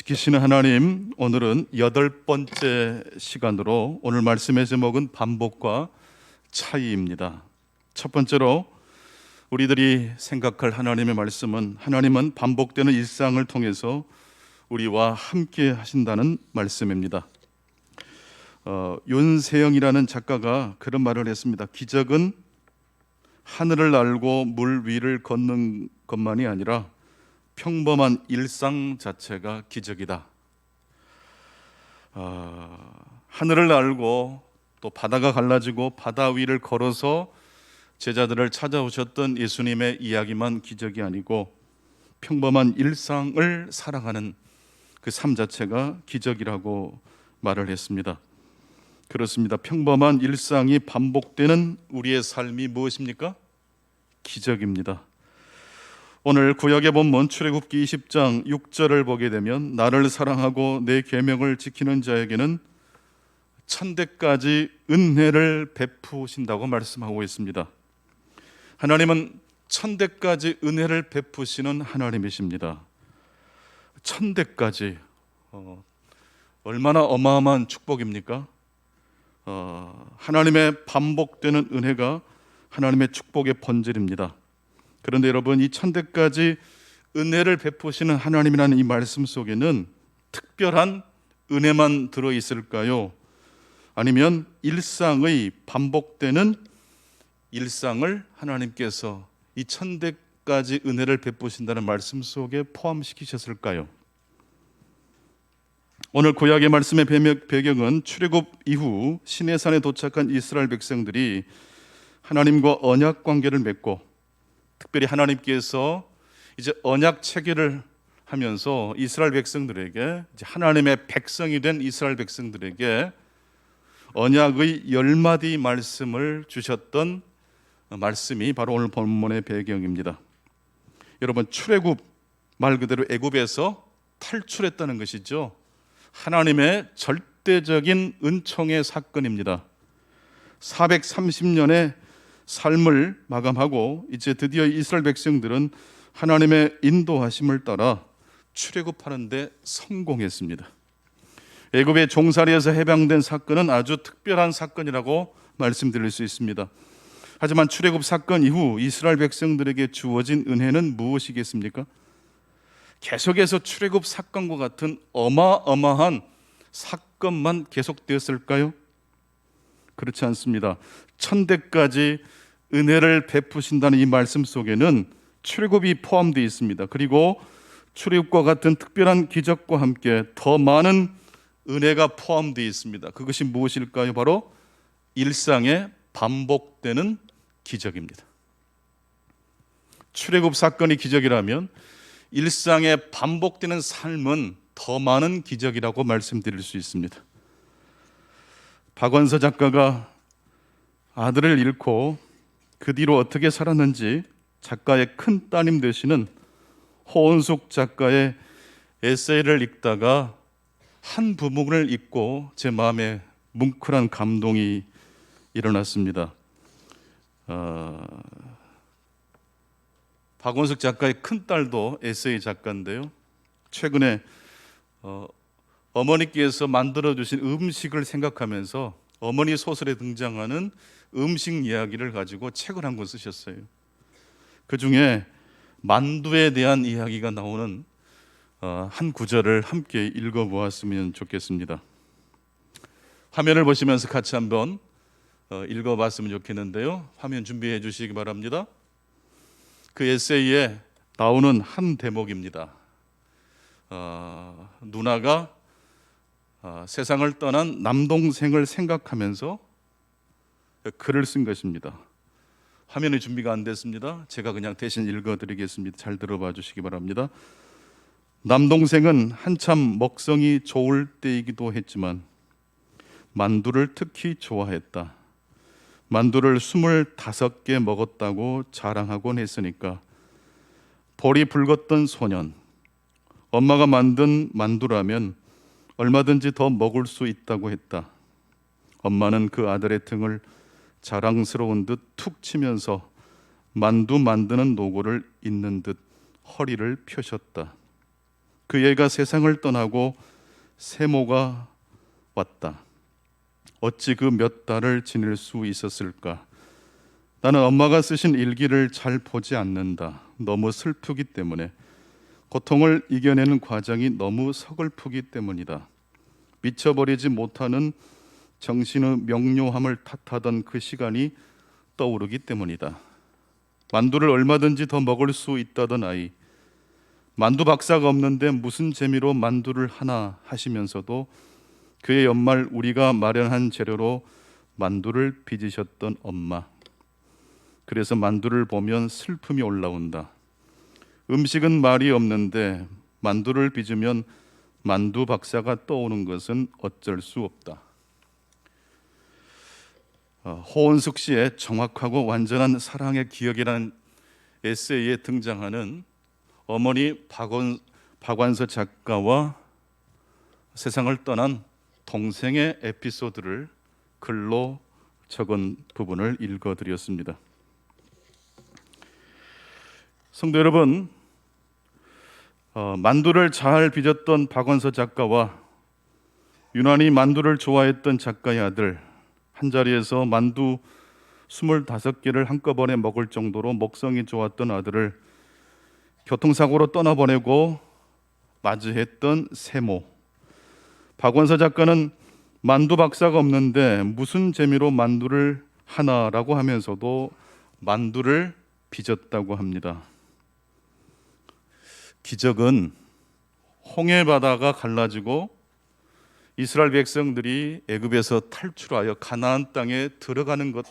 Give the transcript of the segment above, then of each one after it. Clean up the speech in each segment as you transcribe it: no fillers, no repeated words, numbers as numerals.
지키시는 하나님, 오늘은 8번째 시간으로 오늘 말씀의 제목은 반복과 차이입니다. 첫 번째로 우리들이 생각할 하나님의 말씀은, 하나님은 반복되는 일상을 통해서 우리와 함께 하신다는 말씀입니다. 윤세영이라는 작가가 그런 말을 했습니다. 기적은 하늘을 날고 물 위를 걷는 것만이 아니라 평범한 일상 자체가 기적이다. 하늘을 날고 또 바다가 갈라지고 바다 위를 걸어서 제자들을 찾아오셨던 예수님의 이야기만 기적이 아니고 평범한 일상을 살아가는 그 삶 자체가 기적이라고 말을 했습니다. 그렇습니다. 평범한 일상이 반복되는 우리의 삶이 무엇입니까? 기적입니다. 오늘 구약의 본문 출애굽기 20장 6절을 보게 되면 나를 사랑하고 내 계명을 지키는 자에게는 천대까지 은혜를 베푸신다고 말씀하고 있습니다. 하나님은 천대까지 은혜를 베푸시는 하나님이십니다. 천대까지 얼마나 어마어마한 축복입니까? 하나님의 반복되는 은혜가 하나님의 축복의 본질입니다. 그런데 여러분, 이 천대까지 은혜를 베푸시는 하나님이라는 이 말씀 속에는 특별한 은혜만 들어있을까요? 아니면 일상의 반복되는 일상을 하나님께서 이 천대까지 은혜를 베푸신다는 말씀 속에 포함시키셨을까요? 오늘 구약의 말씀의 배경은 출애굽 이후 시내산에 도착한 이스라엘 백성들이 하나님과 언약 관계를 맺고, 특별히 하나님께서 이제 언약 체결을 하면서 이스라엘 백성들에게, 이제 하나님의 백성이 된 이스라엘 백성들에게 언약의 10마디 말씀을 주셨던 말씀이 바로 오늘 본문의 배경입니다. 여러분, 출애굽 말 그대로 애굽에서 탈출했다는 것이죠. 하나님의 절대적인 은총의 사건입니다. 430년의 삶을 마감하고 이제 드디어 이스라엘 백성들은 하나님의 인도하심을 따라 출애굽하는 데 성공했습니다. 애굽의 종살이에서 해방된 사건은 아주 특별한 사건이라고 말씀드릴 수 있습니다. 하지만 출애굽 사건 이후 이스라엘 백성들에게 주어진 은혜는 무엇이겠습니까? 계속해서 출애굽 사건과 같은 어마어마한 사건만 계속되었을까요? 그렇지 않습니다. 천대까지 은혜를 베푸신다는 이 말씀 속에는 출애굽이 포함되어 있습니다. 그리고 출애굽과 같은 특별한 기적과 함께 더 많은 은혜가 포함되어 있습니다. 그것이 무엇일까요? 바로 일상에 반복되는 기적입니다. 출애굽 사건이 기적이라면 일상에 반복되는 삶은 더 많은 기적이라고 말씀드릴 수 있습니다. 박원서 작가가 아들을 잃고 그 뒤로 어떻게 살았는지 작가의 큰 따님 되시는 호은숙 작가의 에세이를 읽다가 한 부분을 읽고 제 마음에 뭉클한 감동이 일어났습니다. 박원숙 작가의 큰딸도 에세이 작가인데요, 최근에 어머니께서 만들어주신 음식을 생각하면서 어머니 소설에 등장하는 음식 이야기를 가지고 책을 한 권 쓰셨어요. 그 중에 만두에 대한 이야기가 나오는 한 구절을 함께 읽어보았으면 좋겠습니다. 화면을 보시면서 같이 한번 읽어봤으면 좋겠는데요. 화면 준비해 주시기 바랍니다. 그 에세이에 나오는 한 대목입니다. 누나가 세상을 떠난 남동생을 생각하면서 글을 쓴 것입니다. 화면이 준비가 안 됐습니다. 제가 그냥 대신 읽어드리겠습니다. 잘 들어봐 주시기 바랍니다. 남동생은 한참 먹성이 좋을 때이기도 했지만 만두를 특히 좋아했다. 만두를 25개 먹었다고 자랑하곤 했으니까 볼이 붉었던 소년, 엄마가 만든 만두라면 얼마든지 더 먹을 수 있다고 했다. 엄마는 그 아들의 등을 자랑스러운 듯 툭 치면서 만두 만드는 노고를 잇는 듯 허리를 펴셨다. 그 애가 세상을 떠나고 세모가 왔다. 어찌 그 몇 달을 지낼 수 있었을까? 나는 엄마가 쓰신 일기를 잘 보지 않는다. 너무 슬프기 때문에. 고통을 이겨내는 과정이 너무 서글프기 때문이다. 미쳐버리지 못하는 정신의 명료함을 탓하던 그 시간이 떠오르기 때문이다. 만두를 얼마든지 더 먹을 수 있다던 아이, 만두 박사가 없는데 무슨 재미로 만두를 하나 하시면서도 그의 연말 우리가 마련한 재료로 만두를 빚으셨던 엄마. 그래서 만두를 보면 슬픔이 올라온다. 음식은 말이 없는데 만두를 빚으면 만두 박사가 떠오는 것은 어쩔 수 없다. 호은숙 씨의 정확하고 완전한 사랑의 기억이라는 에세이에 등장하는 어머니 박완서 작가와 세상을 떠난 동생의 에피소드를 글로 적은 부분을 읽어드렸습니다. 성도 여러분, 만두를 잘 빚었던 박완서 작가와 유난히 만두를 좋아했던 작가의 아들, 한자리에서 만두 25개를 한꺼번에 먹을 정도로 먹성이 좋았던 아들을 교통사고로 떠나보내고 맞이했던 세모. 박완서 작가는 만두 박사가 없는데 무슨 재미로 만두를 하나라고 하면서도 만두를 빚었다고 합니다. 기적은 홍해 바다가 갈라지고 이스라엘 백성들이 애굽에서 탈출하여 가나안 땅에 들어가는 것,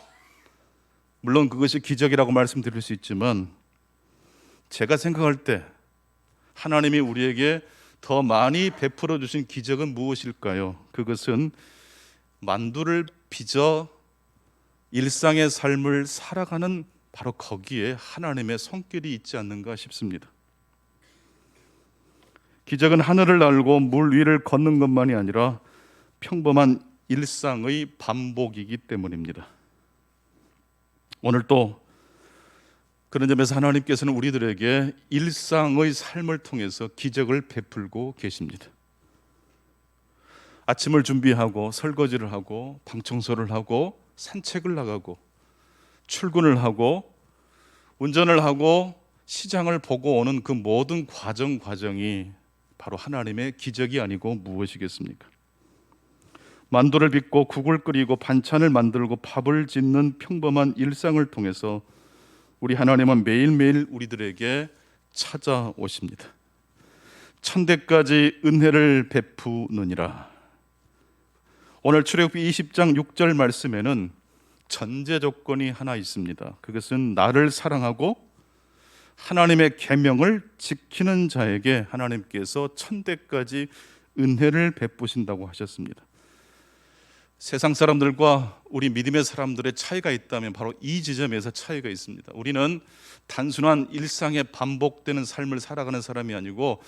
물론 그것이 기적이라고 말씀드릴 수 있지만 제가 생각할 때 하나님이 우리에게 더 많이 베풀어 주신 기적은 무엇일까요? 그것은 만두를 빚어 일상의 삶을 살아가는 바로 거기에 하나님의 손길이 있지 않는가 싶습니다. 기적은 하늘을 날고 물 위를 걷는 것만이 아니라 평범한 일상의 반복이기 때문입니다. 오늘 또 그런 점에서 하나님께서는 우리들에게 일상의 삶을 통해서 기적을 베풀고 계십니다. 아침을 준비하고 설거지를 하고 방 청소를 하고 산책을 나가고 출근을 하고 운전을 하고 시장을 보고 오는 그 모든 과정이 바로 하나님의 기적이 아니고 무엇이겠습니까? 만두를 빚고 국을 끓이고 반찬을 만들고 밥을 짓는 평범한 일상을 통해서 우리 하나님은 매일매일 우리들에게 찾아오십니다. 천대까지 은혜를 베푸느니라. 오늘 출애굽기 20장 6절 말씀에는 전제 조건이 하나 있습니다. 그것은 나를 사랑하고 하나님의 계명을 지키는 자에게 하나님께서 천대까지 은혜를 베푸신다고 하셨습니다. 세상 사람들과 우리 믿음의 사람들의 차이가 있다면 바로 이 지점에서 차이가 있습니다. 우리는 단순한 일상에 반복되는 삶을 살아가는 사람이 아니고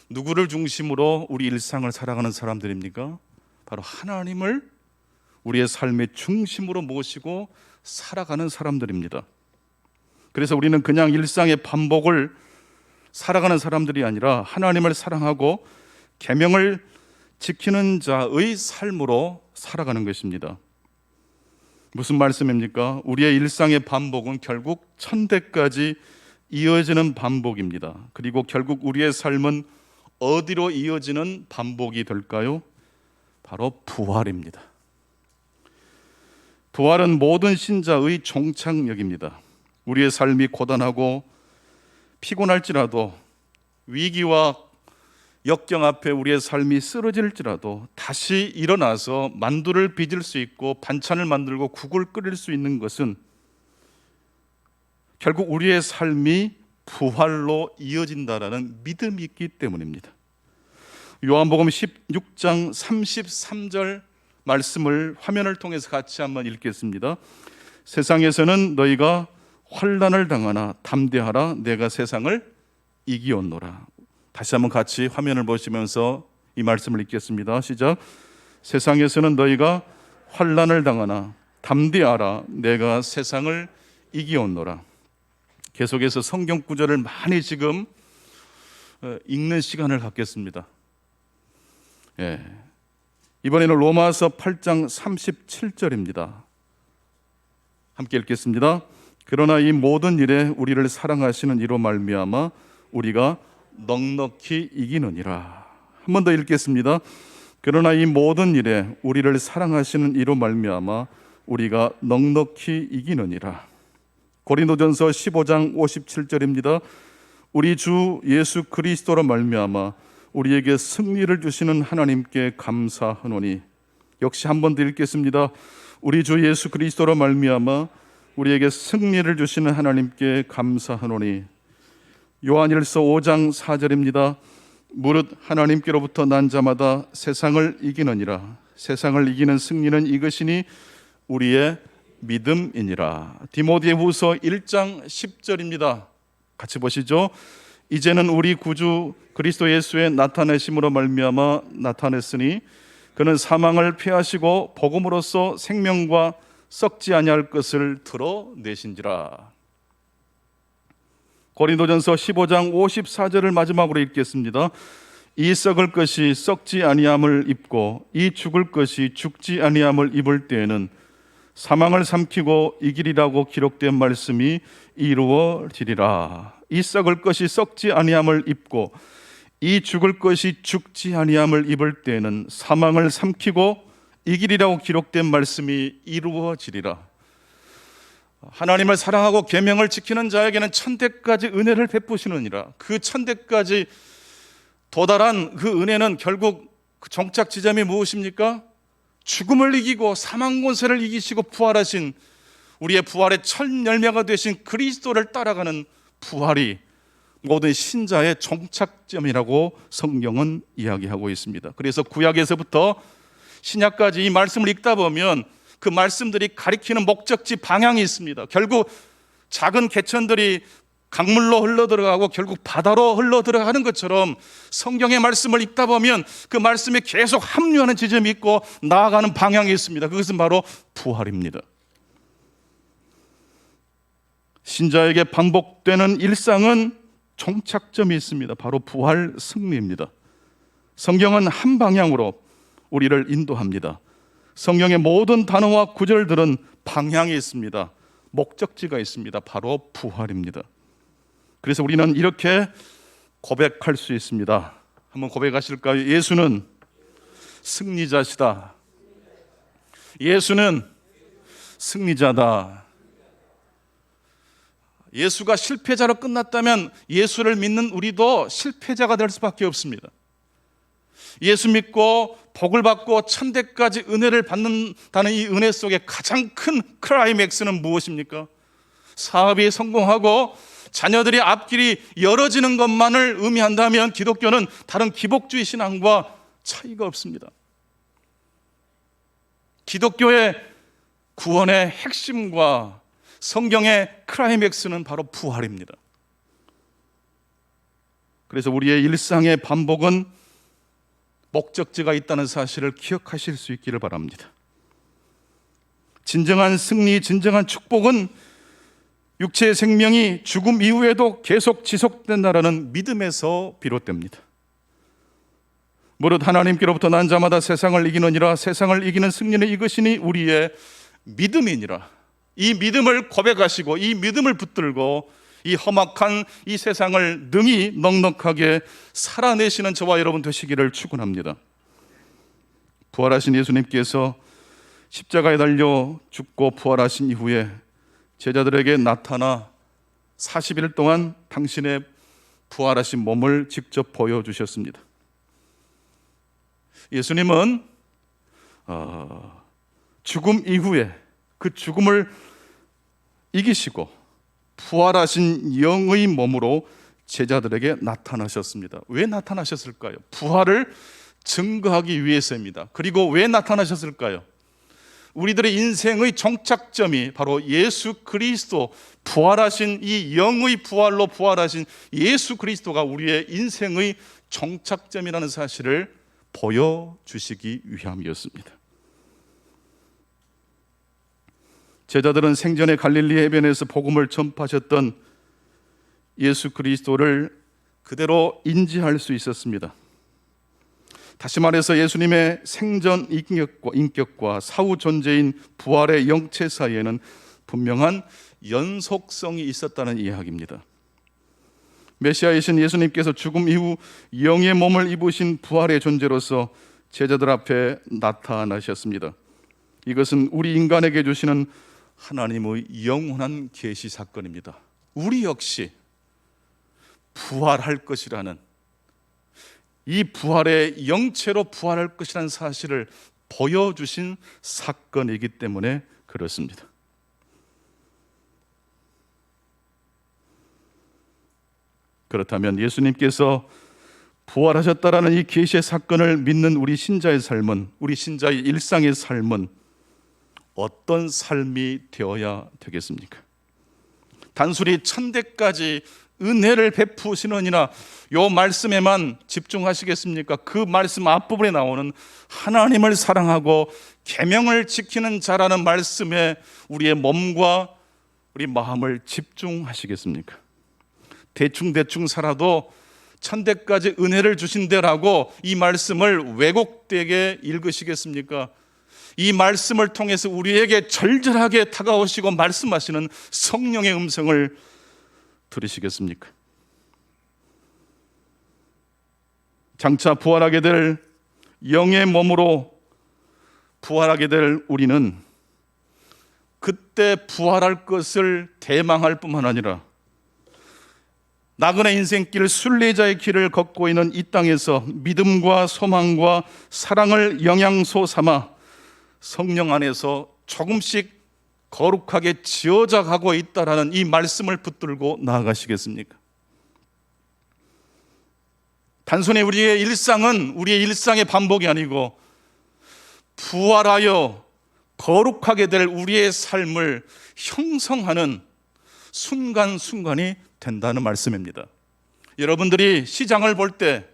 누구를 중심으로 우리 일상을 살아가는 사람들입니까? 바로 하나님을 우리의 삶의 중심으로 모시고 살아가는 사람들입니다. 그래서 우리는 그냥 일상의 반복을 살아가는 사람들이 아니라 하나님을 사랑하고 계명을 지키는 자의 삶으로 살아가는 것입니다. 무슨 말씀입니까? 우리의 일상의 반복은 결국 천대까지 이어지는 반복입니다. 그리고 결국 우리의 삶은 어디로 이어지는 반복이 될까요? 바로 부활입니다. 부활은 모든 신자의 종착역입니다. 우리의 삶이 고단하고 피곤할지라도 위기와 역경 앞에 우리의 삶이 쓰러질지라도 다시 일어나서 만두를 빚을 수 있고 반찬을 만들고 국을 끓일 수 있는 것은 결국 우리의 삶이 부활로 이어진다라는 믿음이 있기 때문입니다. 요한복음 16장 33절 말씀을 화면을 통해서 같이 한번 읽겠습니다. 세상에서는 너희가 환난을 당하나 담대하라, 내가 세상을 이기었노라. 다시 한번 같이 화면을 보시면서 이 말씀을 읽겠습니다. 시작. 세상에서는 너희가 환난을 당하나 담대하라, 내가 세상을 이기었노라. 계속해서 성경 구절을 많이 지금 읽는 시간을 갖겠습니다. 예. 이번에는 로마서 8장 37절입니다. 함께 읽겠습니다. 그러나 이 모든 일에 우리를 사랑하시는 이로 말미암아 우리가 넉넉히 이기느니라. 한 번 더 읽겠습니다. 그러나 이 모든 일에 우리를 사랑하시는 이로 말미암아 우리가 넉넉히 이기느니라. 고린도전서 15장 57절입니다. 우리 주 예수 그리스도로 말미암아 우리에게 승리를 주시는 하나님께 감사하노니. 역시 한 번 더 읽겠습니다. 우리 주 예수 그리스도로 말미암아 우리에게 승리를 주시는 하나님께 감사하노니. 요한일서 5장 4절입니다. 무릇 하나님께로부터 난 자마다 세상을 이기느니라. 세상을 이기는 승리는 이것이니 우리의 믿음이니라. 디모데후서 1장 10절입니다. 같이 보시죠. 이제는 우리 구주 그리스도 예수의 나타내심으로 말미암아 나타냈으니 그는 사망을 피하시고 복음으로써 생명과 썩지 아니할 것을 드러내신지라. 고린도전서 15장 54절을 마지막으로 읽겠습니다. 이 썩을 것이 썩지 아니함을 입고 이 죽을 것이 죽지 아니함을 입을 때에는 사망을 삼키고 이기리라고 기록된 말씀이 이루어지리라. 이 썩을 것이 썩지 아니함을 입고 이 죽을 것이 죽지 아니함을 입을 때에는 사망을 삼키고 이기리라고 기록된 말씀이 이루어지리라. 하나님을 사랑하고 계명을 지키는 자에게는 천대까지 은혜를 베푸시느니라. 그 천대까지 도달한 그 은혜는 결국 그 정착 지점이 무엇입니까? 죽음을 이기고 사망 권세를 이기시고 부활하신 우리의 부활의 첫 열매가 되신 그리스도를 따라가는 부활이 모든 신자의 정착점이라고 성경은 이야기하고 있습니다. 그래서 구약에서부터 신약까지 이 말씀을 읽다 보면 그 말씀들이 가리키는 목적지 방향이 있습니다. 결국 작은 개천들이 강물로 흘러들어가고 결국 바다로 흘러들어가는 것처럼 성경의 말씀을 읽다 보면 그 말씀에 계속 합류하는 지점이 있고 나아가는 방향이 있습니다. 그것은 바로 부활입니다. 신자에게 반복되는 일상은 정착점이 있습니다. 바로 부활 승리입니다. 성경은 한 방향으로 우리를 인도합니다. 성경의 모든 단어와 구절들은 방향이 있습니다. 목적지가 있습니다. 바로 부활입니다. 그래서 우리는 이렇게 고백할 수 있습니다. 한번 고백하실까요? 예수는 승리자시다. 예수는 승리자다. 예수가 실패자로 끝났다면 예수를 믿는 우리도 실패자가 될 수밖에 없습니다. 예수 믿고 복을 받고 천대까지 은혜를 받는다는 이 은혜 속에 가장 큰 클라이맥스는 무엇입니까? 사업이 성공하고 자녀들의 앞길이 열어지는 것만을 의미한다면 기독교는 다른 기복주의 신앙과 차이가 없습니다. 기독교의 구원의 핵심과 성경의 클라이맥스는 바로 부활입니다. 그래서 우리의 일상의 반복은 목적지가 있다는 사실을 기억하실 수 있기를 바랍니다. 진정한 승리, 진정한 축복은 육체의 생명이 죽음 이후에도 계속 지속된다라는 믿음에서 비롯됩니다. 무릇 하나님께로부터 난 자마다 세상을 이기느니라. 세상을 이기는 승리는 이것이니 우리의 믿음이니라. 이 믿음을 고백하시고 이 믿음을 붙들고 이 험악한 이 세상을 능히 넉넉하게 살아내시는 저와 여러분 되시기를 축원합니다. 부활하신 예수님께서 십자가에 달려 죽고 부활하신 이후에 제자들에게 나타나 40일 동안 당신의 부활하신 몸을 직접 보여주셨습니다. 예수님은 죽음 이후에 그 죽음을 이기시고 부활하신 영의 몸으로 제자들에게 나타나셨습니다. 왜 나타나셨을까요? 부활을 증거하기 위해서입니다. 그리고 왜 나타나셨을까요? 우리들의 인생의 정착점이 바로 예수 그리스도, 부활하신 이 영의 부활로 부활하신 예수 그리스도가 우리의 인생의 정착점이라는 사실을 보여주시기 위함이었습니다. 제자들은 생전에 갈릴리 해변에서 복음을 전파하셨던 예수 그리스도를 그대로 인지할 수 있었습니다. 다시 말해서 예수님의 생전 인격과 사후 존재인 부활의 영체 사이에는 분명한 연속성이 있었다는 이야기입니다. 메시아이신 예수님께서 죽음 이후 영의 몸을 입으신 부활의 존재로서 제자들 앞에 나타나셨습니다. 이것은 우리 인간에게 주시는 하나님의 영원한 계시 사건입니다. 우리 역시 부활할 것이라는, 이 부활의 영체로 부활할 것이라는 사실을 보여주신 사건이기 때문에 그렇습니다. 그렇다면 예수님께서 부활하셨다라는 이 계시의 사건을 믿는 우리 신자의 삶은, 우리 신자의 일상의 삶은 어떤 삶이 되어야 되겠습니까? 단순히 천대까지 은혜를 베푸시느니라 요 말씀에만 집중하시겠습니까? 그 말씀 앞부분에 나오는 하나님을 사랑하고 계명을 지키는 자라는 말씀에 우리의 몸과 우리 마음을 집중하시겠습니까? 대충 살아도 천대까지 은혜를 주신대라고 이 말씀을 왜곡되게 읽으시겠습니까? 이 말씀을 통해서 우리에게 절절하게 다가오시고 말씀하시는 성령의 음성을 들으시겠습니까? 장차 부활하게 될 영의 몸으로 부활하게 될 우리는 그때 부활할 것을 대망할 뿐만 아니라 나그네 인생길 순례자의 길을 걷고 있는 이 땅에서 믿음과 소망과 사랑을 영양소 삼아 성령 안에서 조금씩 거룩하게 지어져 가고 있다라는 이 말씀을 붙들고 나아가시겠습니까? 단순히 우리의 일상은 우리의 일상의 반복이 아니고 부활하여 거룩하게 될 우리의 삶을 형성하는 순간순간이 된다는 말씀입니다. 여러분들이 시장을 볼 때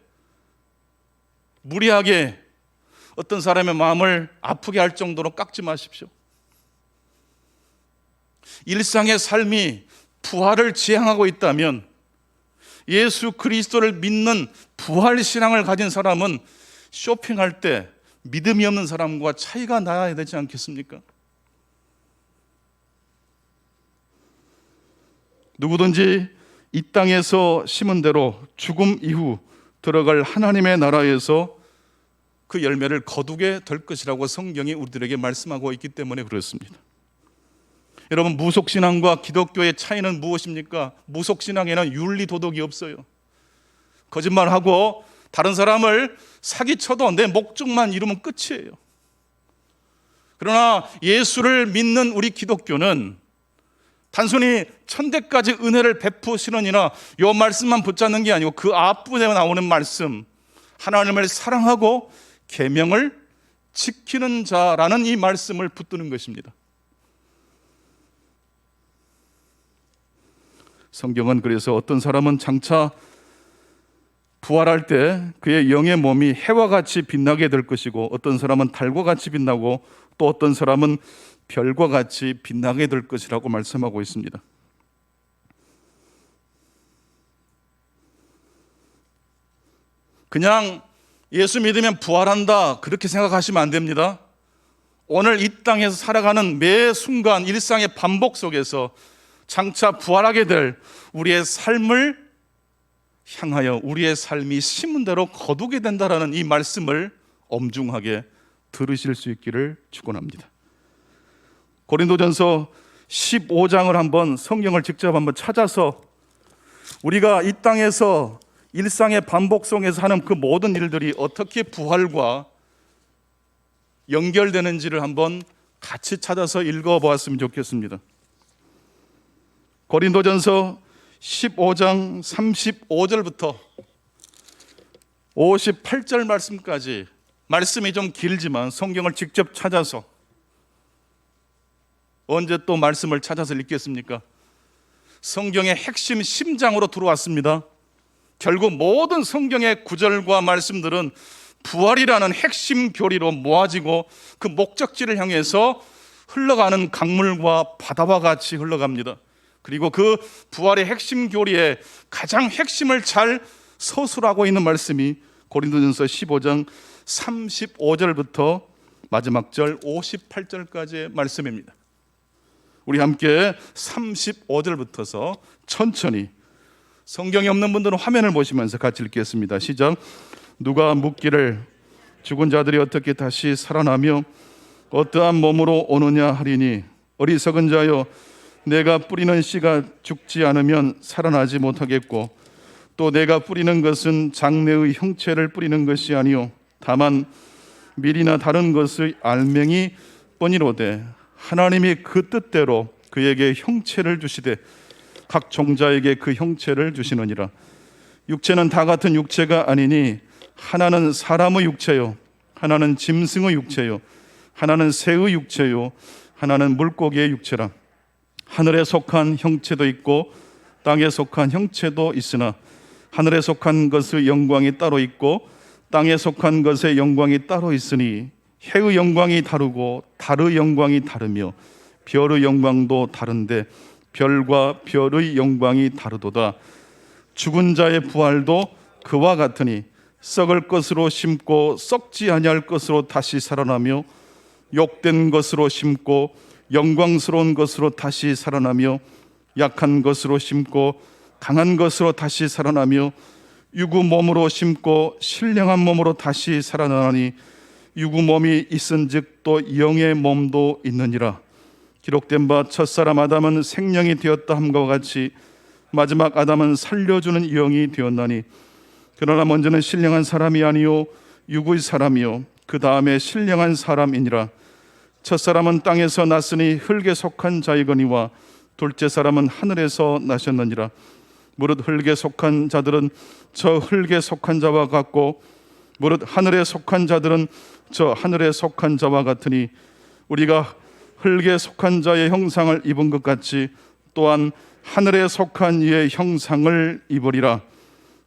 무리하게 어떤 사람의 마음을 아프게 할 정도로 깎지 마십시오. 일상의 삶이 부활을 지향하고 있다면 예수 그리스도를 믿는 부활신앙을 가진 사람은 쇼핑할 때 믿음이 없는 사람과 차이가 나야 되지 않겠습니까? 누구든지 이 땅에서 심은 대로 죽음 이후 들어갈 하나님의 나라에서 그 열매를 거두게 될 것이라고 성경이 우리들에게 말씀하고 있기 때문에 그렇습니다. 여러분, 무속신앙과 기독교의 차이는 무엇입니까? 무속신앙에는 윤리도덕이 없어요. 거짓말하고 다른 사람을 사기쳐도 내 목적만 이루면 끝이에요. 그러나 예수를 믿는 우리 기독교는 단순히 천대까지 은혜를 베푸시느니라 이 말씀만 붙잡는 게 아니고 그 앞부분에 나오는 말씀, 하나님을 사랑하고 계명을 지키는 자라는 이 말씀을 붙드는 것입니다. 성경은 그래서 어떤 사람은 장차 부활할 때 그의 영의 몸이 해와 같이 빛나게 될 것이고 어떤 사람은 달과 같이 빛나고 또 어떤 사람은 별과 같이 빛나게 될 것이라고 말씀하고 있습니다. 그냥 예수 믿으면 부활한다 그렇게 생각하시면 안 됩니다. 오늘 이 땅에서 살아가는 매 순간 일상의 반복 속에서 장차 부활하게 될 우리의 삶을 향하여 우리의 삶이 심은 대로 거두게 된다라는 이 말씀을 엄중하게 들으실 수 있기를 축원합니다. 고린도전서 15장을 한번 성경을 직접 한번 찾아서 우리가 이 땅에서 일상의 반복 속에서 하는 그 모든 일들이 어떻게 부활과 연결되는지를 한번 같이 찾아서 읽어보았으면 좋겠습니다. 고린도전서 15장 35절부터 58절 말씀까지, 말씀이 좀 길지만 성경을 직접 찾아서, 언제 또 말씀을 찾아서 읽겠습니까? 성경의 핵심 심장으로 들어왔습니다. 결국 모든 성경의 구절과 말씀들은 부활이라는 핵심 교리로 모아지고 그 목적지를 향해서 흘러가는 강물과 바다와 같이 흘러갑니다. 그리고 그 부활의 핵심 교리의 가장 핵심을 잘 서술하고 있는 말씀이 고린도전서 15장 35절부터 마지막 절 58절까지의 말씀입니다. 우리 함께 35절부터서 천천히, 성경이 없는 분들은 화면을 보시면서 같이 읽겠습니다. 시작. 누가 묻기를 죽은 자들이 어떻게 다시 살아나며 어떠한 몸으로 오느냐 하리니, 어리석은 자여, 내가 뿌리는 씨가 죽지 않으면 살아나지 못하겠고, 또 내가 뿌리는 것은 장래의 형체를 뿌리는 것이 아니요 다만 밀이나 다른 것의 알맹이 뿐이로되, 하나님이 그 뜻대로 그에게 형체를 주시되 각 종자에게 그 형체를 주시느니라. 육체는 다 같은 육체가 아니니 하나는 사람의 육체요, 하나는 짐승의 육체요, 하나는 새의 육체요, 하나는 물고기의 육체라. 하늘에 속한 형체도 있고 땅에 속한 형체도 있으나 하늘에 속한 것의 영광이 따로 있고 땅에 속한 것의 영광이 따로 있으니, 해의 영광이 다르고 달의 영광이 다르며 별의 영광도 다른데 별과 별의 영광이 다르도다. 죽은 자의 부활도 그와 같으니 썩을 것으로 심고 썩지 아니할 것으로 다시 살아나며, 욕된 것으로 심고 영광스러운 것으로 다시 살아나며, 약한 것으로 심고 강한 것으로 다시 살아나며, 유구 몸으로 심고 신령한 몸으로 다시 살아나니, 유구 몸이 있은즉 또 영의 몸도 있느니라. 기록된 바 첫사람 아담은 생명이 되었다 함과 같이 마지막 아담은 살려주는 영이 되었나니, 그러나 먼저는 신령한 사람이 아니요 유구의 사람이요 그 다음에 신령한 사람이니라. 첫사람은 땅에서 났으니 흙에 속한 자이거니와 둘째 사람은 하늘에서 나셨느니라. 무릇 흙에 속한 자들은 저 흙에 속한 자와 같고 무릇 하늘에 속한 자들은 저 하늘에 속한 자와 같으니, 우리가 흙에 속한 자의 형상을 입은 것 같이 또한 하늘에 속한 이의 형상을 입으리라.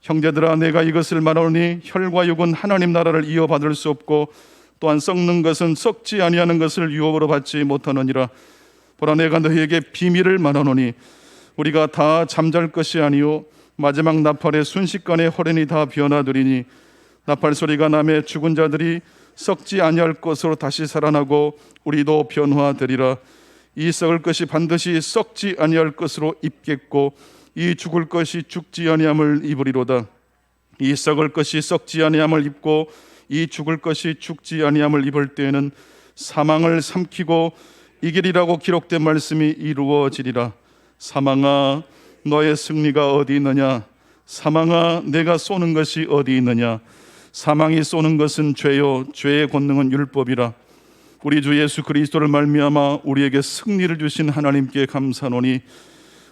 형제들아, 내가 이것을 말하노니 혈과 육은 하나님 나라를 이어받을 수 없고 또한 썩는 것은 썩지 아니하는 것을 유업으로 받지 못하느니라. 보라, 내가 너희에게 비밀을 말하노니 우리가 다 잠잘 것이 아니요 마지막 나팔의 순식간에 호련히 다 변화되리니, 나팔 소리가 나매 죽은 자들이 썩지 아니할 것으로 다시 살아나고 우리도 변화되리라. 이 썩을 것이 반드시 썩지 아니할 것으로 입겠고 이 죽을 것이 죽지 아니함을 입으리로다. 이 썩을 것이 썩지 아니함을 입고 이 죽을 것이 죽지 아니함을 입을 때에는 사망을 삼키고 이기리라고 기록된 말씀이 이루어지리라. 사망아, 너의 승리가 어디 있느냐? 사망아, 내가 쏘는 것이 어디 있느냐? 사망이 쏘는 것은 죄요 죄의 권능은 율법이라. 우리 주 예수 그리스도를 말미암아 우리에게 승리를 주신 하나님께 감사하노니,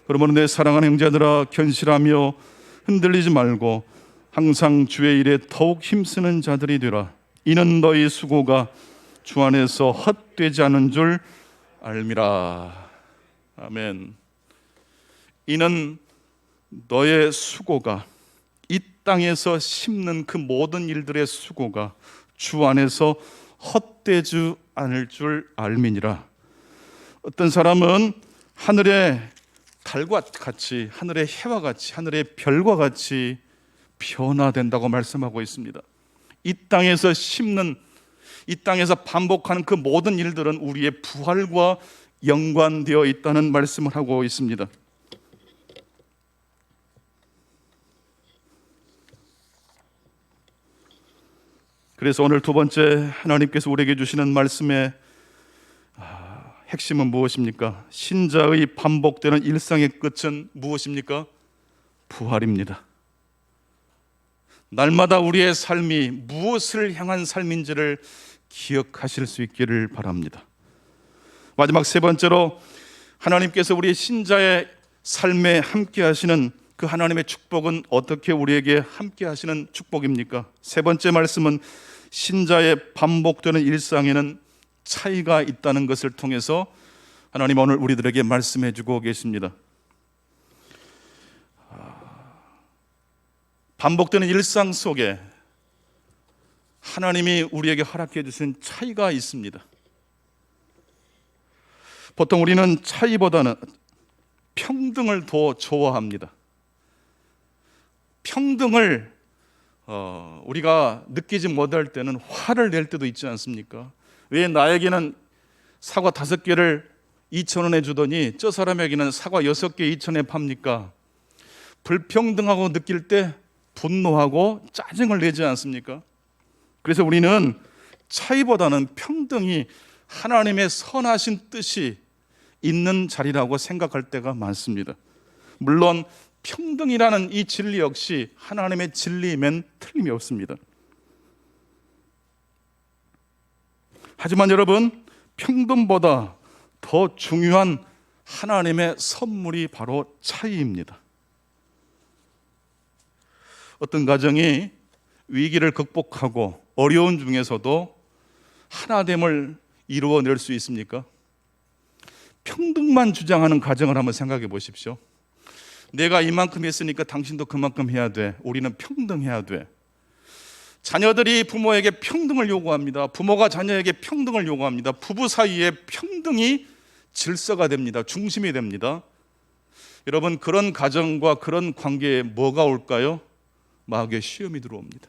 그러므로 내 사랑하는 형제들아, 견실하며 흔들리지 말고 항상 주의 일에 더욱 힘쓰는 자들이 되라. 이는 너희 수고가 주 안에서 헛되지 않은 줄 알미라. 아멘. 이는 너의 수고가, 이 땅에서 심는 그 모든 일들의 수고가 주 안에서 헛되지 않을 줄 알미니라. 어떤 사람은 하늘의 달과 같이, 하늘의 해와 같이, 하늘의 별과 같이 변화된다고 말씀하고 있습니다. 이 땅에서 심는, 이 땅에서 반복하는 그 모든 일들은 우리의 부활과 연관되어 있다는 말씀을 하고 있습니다. 그래서 오늘 두 번째, 하나님께서 우리에게 주시는 말씀의 핵심은 무엇입니까? 신자의 반복되는 일상의 끝은 무엇입니까? 부활입니다. 날마다 우리의 삶이 무엇을 향한 삶인지를 기억하실 수 있기를 바랍니다. 마지막 세 번째로, 하나님께서 우리 신자의 삶에 함께 하시는 그 하나님의 축복은 어떻게 우리에게 함께 하시는 축복입니까? 세 번째 말씀은 신자의 반복되는 일상에는 차이가 있다는 것을 통해서 하나님 오늘 우리들에게 말씀해 주고 계십니다. 반복되는 일상 속에 하나님이 우리에게 허락해 주신 차이가 있습니다. 보통 우리는 차이보다는, 평등을 더 좋아합니다. 평등을 우리가 느끼지 못할 때는 화를 낼 때도 있지 않습니까? 왜 나에게는 사과 5개를 2,000원에 주더니 저 사람에게는 사과 6개 2,000원에 팝니까? 불평등하고 느낄 때 분노하고 짜증을 내지 않습니까? 그래서 우리는 차이보다는 평등이 하나님의 선하신 뜻이 있는 자리라고 생각할 때가 많습니다. 물론 평등이라는 이 진리 역시 하나님의 진리이면 틀림이 없습니다. 하지만 여러분, 평등보다 더 중요한 하나님의 선물이 바로 차이입니다. 어떤 가정이 위기를 극복하고 어려운 중에서도 하나됨을 이루어낼 수 있습니까? 평등만 주장하는 가정을 한번 생각해 보십시오. 내가 이만큼 했으니까 당신도 그만큼 해야 돼. 우리는 평등해야 돼. 자녀들이 부모에게 평등을 요구합니다. 부모가 자녀에게 평등을 요구합니다. 부부 사이에 평등이 질서가 됩니다. 중심이 됩니다. 여러분, 그런 가정과 그런 관계에 뭐가 올까요? 마귀의 시험이 들어옵니다.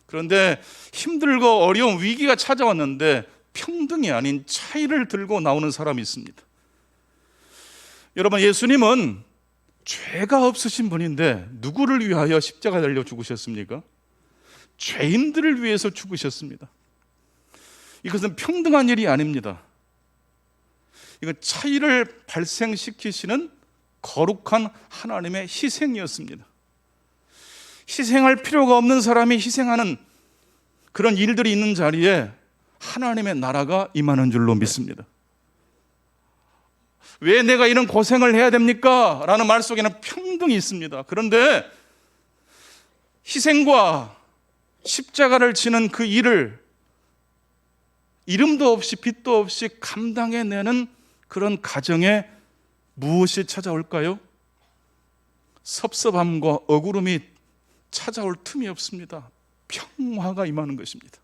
그런데 힘들고 어려운 위기가 찾아왔는데 평등이 아닌 차이를 들고 나오는 사람이 있습니다. 여러분, 예수님은 죄가 없으신 분인데 누구를 위하여 십자가 달려 죽으셨습니까? 죄인들을 위해서 죽으셨습니다. 이것은 평등한 일이 아닙니다. 이건 차이를 발생시키시는 거룩한 하나님의 희생이었습니다. 희생할 필요가 없는 사람이 희생하는 그런 일들이 있는 자리에 하나님의 나라가 임하는 줄로 믿습니다. 왜 내가 이런 고생을 해야 됩니까? 라는 말 속에는 평등이 있습니다. 그런데 희생과 십자가를 지는 그 일을 이름도 없이 빛도 없이 감당해내는 그런 가정에 무엇이 찾아올까요? 섭섭함과 억울함이 찾아올 틈이 없습니다. 평화가 임하는 것입니다.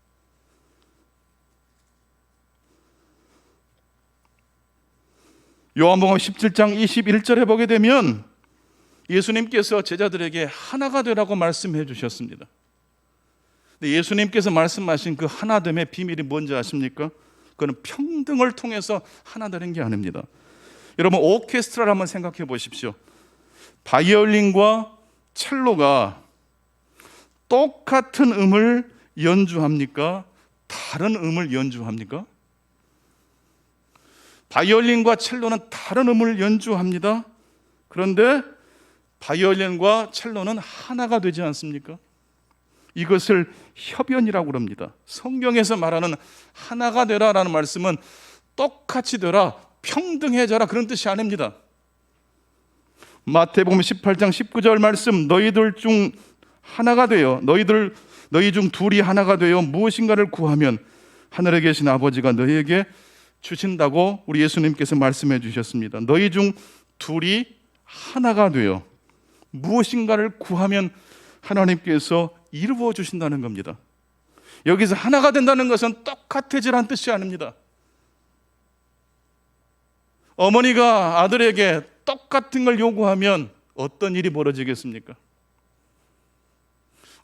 요한복음 17장 21절에 보게 되면 예수님께서 제자들에게 하나가 되라고 말씀해 주셨습니다. 근데 예수님께서 말씀하신 그 하나됨의 비밀이 뭔지 아십니까? 그건 평등을 통해서 하나 되는 게 아닙니다. 여러분, 오케스트라를 한번 생각해 보십시오. 바이올린과 첼로가 똑같은 음을 연주합니까? 다른 음을 연주합니까? 바이올린과 첼로는 다른 음을 연주합니다. 그런데 바이올린과 첼로는 하나가 되지 않습니까? 이것을 협연이라고 합니다. 성경에서 말하는 하나가 되라라는 말씀은 똑같이 되라, 평등해져라 그런 뜻이 아닙니다. 마태복음 18장 19절 말씀, 너희들 중 하나가 되어 너희 중 둘이 하나가 되어 무엇인가를 구하면 하늘에 계신 아버지가 너희에게 주신다고 우리 예수님께서 말씀해 주셨습니다. 너희 중 둘이 하나가 되어 무엇인가를 구하면 하나님께서 이루어 주신다는 겁니다. 여기서 하나가 된다는 것은 똑같아지라는 뜻이 아닙니다. 어머니가 아들에게 똑같은 걸 요구하면 어떤 일이 벌어지겠습니까?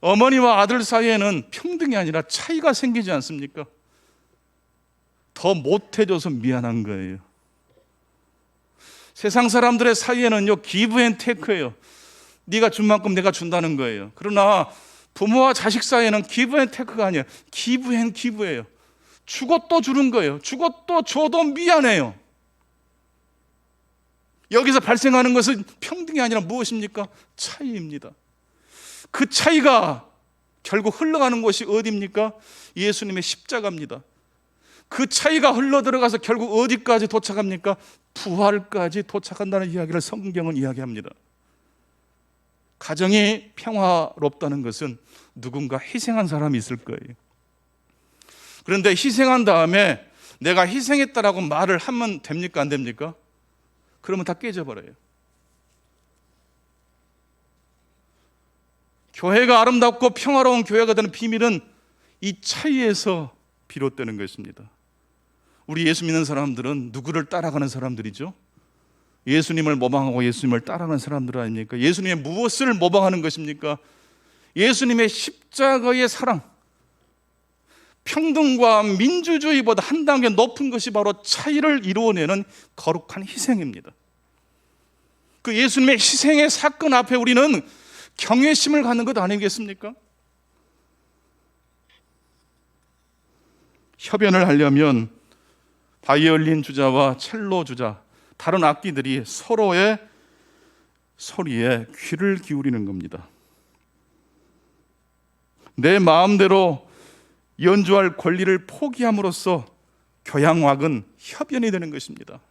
어머니와 아들 사이에는 평등이 아니라 차이가 생기지 않습니까? 더 못해줘서 미안한 거예요. 세상 사람들의 사이에는요, 기브 앤 테이크예요. 네가 준 만큼 내가 준다는 거예요. 그러나 부모와 자식 사이에는 기브 앤 테이크가 아니에요. 기브 앤 기브예요. 주고 또 주는 거예요. 주고 또 줘도 미안해요. 여기서 발생하는 것은 평등이 아니라 무엇입니까? 차이입니다. 그 차이가 결국 흘러가는 곳이 어디입니까? 예수님의 십자가입니다. 그 차이가 흘러들어가서 결국 어디까지 도착합니까? 부활까지 도착한다는 이야기를 성경은 이야기합니다. 가정이 평화롭다는 것은 누군가 희생한 사람이 있을 거예요. 그런데 희생한 다음에 내가 희생했다라고 말을 하면 됩니까? 안 됩니까? 그러면 다 깨져버려요. 교회가 아름답고 평화로운 교회가 되는 비밀은 이 차이에서 비롯되는 것입니다. 우리 예수 믿는 사람들은 누구를 따라가는 사람들이죠? 예수님을 모방하고 예수님을 따라가는 사람들 아닙니까? 예수님의 무엇을 모방하는 것입니까? 예수님의 십자가의 사랑, 평등과 민주주의보다 한 단계 높은 것이 바로 차이를 이루어내는 거룩한 희생입니다. 그 예수님의 희생의 사건 앞에 우리는 경외심을 갖는 것 아니겠습니까? 협연을 하려면 바이올린 주자와 첼로 주자, 다른 악기들이 서로의 소리에 귀를 기울이는 겁니다. 내 마음대로 연주할 권리를 포기함으로써 교향악은 협연이 되는 것입니다.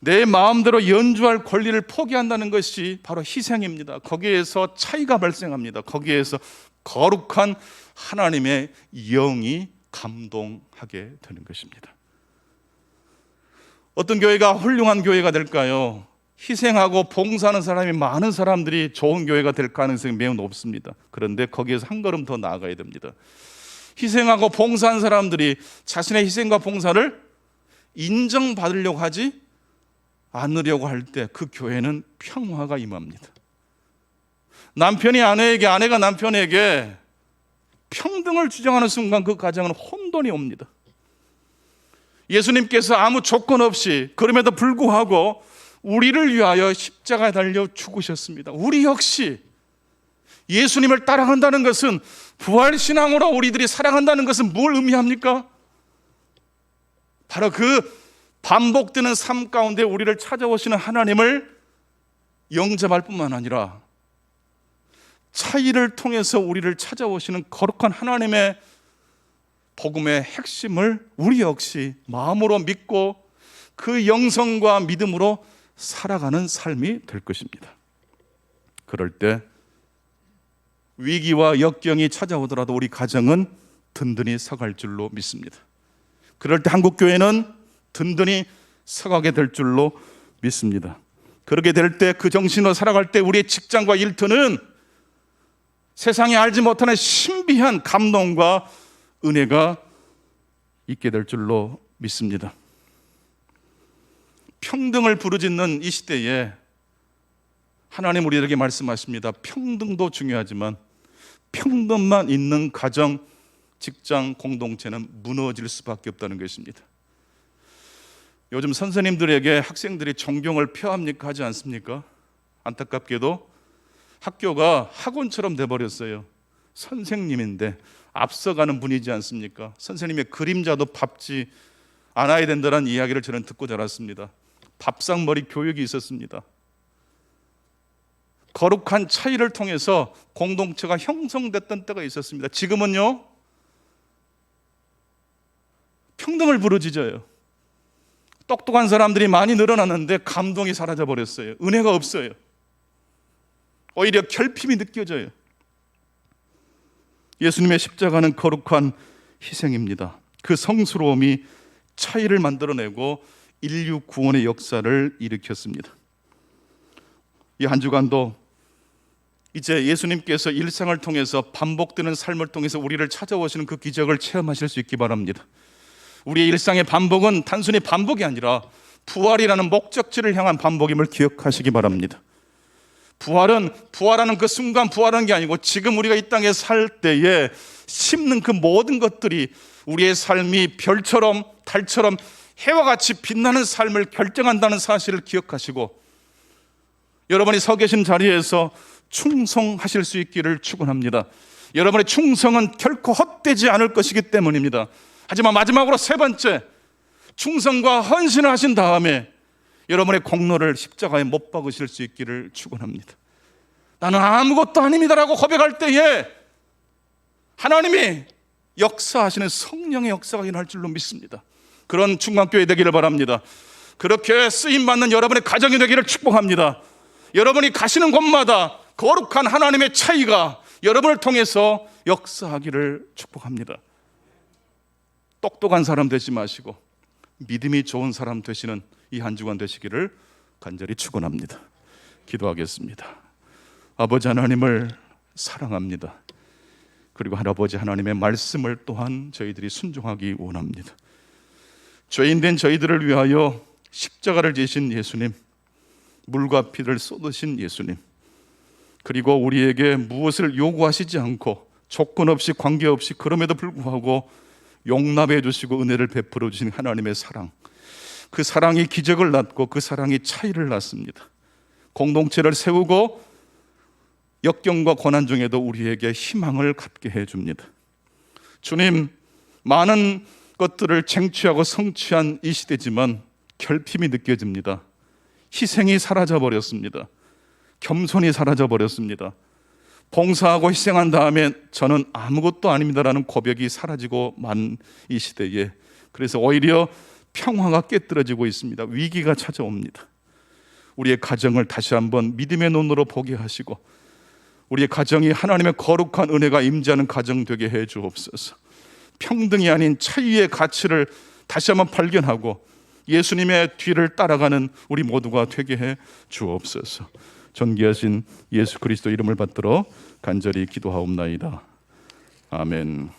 내 마음대로 연주할 권리를 포기한다는 것이 바로 희생입니다. 거기에서 차이가 발생합니다. 거기에서 거룩한 하나님의 영이 감동하게 되는 것입니다. 어떤 교회가 훌륭한 교회가 될까요? 희생하고 봉사하는 사람이 많은 사람들이 좋은 교회가 될 가능성이 매우 높습니다. 그런데 거기에서 한 걸음 더 나아가야 됩니다. 희생하고 봉사한 사람들이 자신의 희생과 봉사를 인정받으려고 하지 않으려고 할 때 그 교회는 평화가 임합니다. 남편이 아내에게, 아내가 남편에게 평등을 주장하는 순간 그 가정은 혼돈이 옵니다. 예수님께서 아무 조건 없이 그럼에도 불구하고 우리를 위하여 십자가에 달려 죽으셨습니다. 우리 역시 예수님을 따라간다는 것은, 부활신앙으로 우리들이 살아간다는 것은 뭘 의미합니까? 바로 그 반복되는 삶 가운데 우리를 찾아오시는 하나님을 영접할 뿐만 아니라 차이를 통해서 우리를 찾아오시는 거룩한 하나님의 복음의 핵심을 우리 역시 마음으로 믿고 그 영성과 믿음으로 살아가는 삶이 될 것입니다. 그럴 때 위기와 역경이 찾아오더라도 우리 가정은 든든히 서갈 줄로 믿습니다. 그럴 때 한국교회는 든든히 서가게 될 줄로 믿습니다. 그렇게 될 때, 그 정신으로 살아갈 때 우리의 직장과 일터는 세상이 알지 못하는 신비한 감동과 은혜가 있게 될 줄로 믿습니다. 평등을 부르짖는 이 시대에 하나님 우리에게 말씀하십니다. 평등도 중요하지만 평등만 있는 가정, 직장, 공동체는 무너질 수밖에 없다는 것입니다. 요즘 선생님들에게 학생들이 존경을 표합니까? 하지 않습니까? 안타깝게도 학교가 학원처럼 돼버렸어요. 선생님인데 앞서가는 분이지 않습니까? 선생님의 그림자도 밟지 않아야 된다는 이야기를 저는 듣고 자랐습니다. 밥상머리 교육이 있었습니다. 거룩한 차이를 통해서 공동체가 형성됐던 때가 있었습니다. 지금은요, 평등을 부르짖어요. 똑똑한 사람들이 많이 늘어났는데 감동이 사라져 버렸어요. 은혜가 없어요. 오히려 결핍이 느껴져요. 예수님의 십자가는 거룩한 희생입니다. 그 성스러움이 차이를 만들어내고 인류 구원의 역사를 일으켰습니다. 이 한 주간도 이제 예수님께서 일상을 통해서 반복되는 삶을 통해서 우리를 찾아오시는 그 기적을 체험하실 수 있기 바랍니다. 우리의 일상의 반복은 단순히 반복이 아니라 부활이라는 목적지를 향한 반복임을 기억하시기 바랍니다. 부활하는 그 순간 부활하는 게 아니고 지금 우리가 이 땅에 살 때에 심는 그 모든 것들이 우리의 삶이 별처럼 달처럼 해와 같이 빛나는 삶을 결정한다는 사실을 기억하시고 여러분이 서 계신 자리에서 충성하실 수 있기를 축원합니다. 여러분의 충성은 결코 헛되지 않을 것이기 때문입니다. 하지만 마지막으로 세 번째, 충성과 헌신을 하신 다음에 여러분의 공로를 십자가에 못 박으실 수 있기를 축원합니다. 나는 아무것도 아닙니다라고 고백할 때에 하나님이 역사하시는 성령의 역사가 일어날 줄로 믿습니다. 그런 중간교회 되기를 바랍니다. 그렇게 쓰임받는 여러분의 가정이 되기를 축복합니다. 여러분이 가시는 곳마다 거룩한 하나님의 차이가 여러분을 통해서 역사하기를 축복합니다. 똑똑한 사람 되지 마시고 믿음이 좋은 사람 되시는 이 한 주간 되시기를 간절히 축원합니다. 기도하겠습니다. 아버지 하나님을 사랑합니다. 그리고 아버지 하나님의 말씀을 또한 저희들이 순종하기 원합니다. 죄인된 저희들을 위하여 십자가를 지신 예수님, 물과 피를 쏟으신 예수님, 그리고 우리에게 무엇을 요구하시지 않고 조건 없이 관계없이 그럼에도 불구하고 용납해 주시고 은혜를 베풀어 주신 하나님의 사랑, 그 사랑이 기적을 낳고 그 사랑이 차이를 낳습니다. 공동체를 세우고 역경과 고난 중에도 우리에게 희망을 갖게 해줍니다. 주님, 많은 것들을 쟁취하고 성취한 이 시대지만 결핍이 느껴집니다. 희생이 사라져버렸습니다. 겸손이 사라져버렸습니다. 봉사하고 희생한 다음에 저는 아무것도 아닙니다라는 고백이 사라지고 만 이 시대에, 그래서 오히려 평화가 깨뜨려지고 있습니다. 위기가 찾아옵니다. 우리의 가정을 다시 한번 믿음의 눈으로 보게 하시고 우리의 가정이 하나님의 거룩한 은혜가 임재하는 가정 되게 해 주옵소서. 평등이 아닌 차이의 가치를 다시 한번 발견하고 예수님의 뒤를 따라가는 우리 모두가 되게 해 주옵소서. 존귀하신 예수 그리스도 이름을 받들어 간절히 기도하옵나이다. 아멘.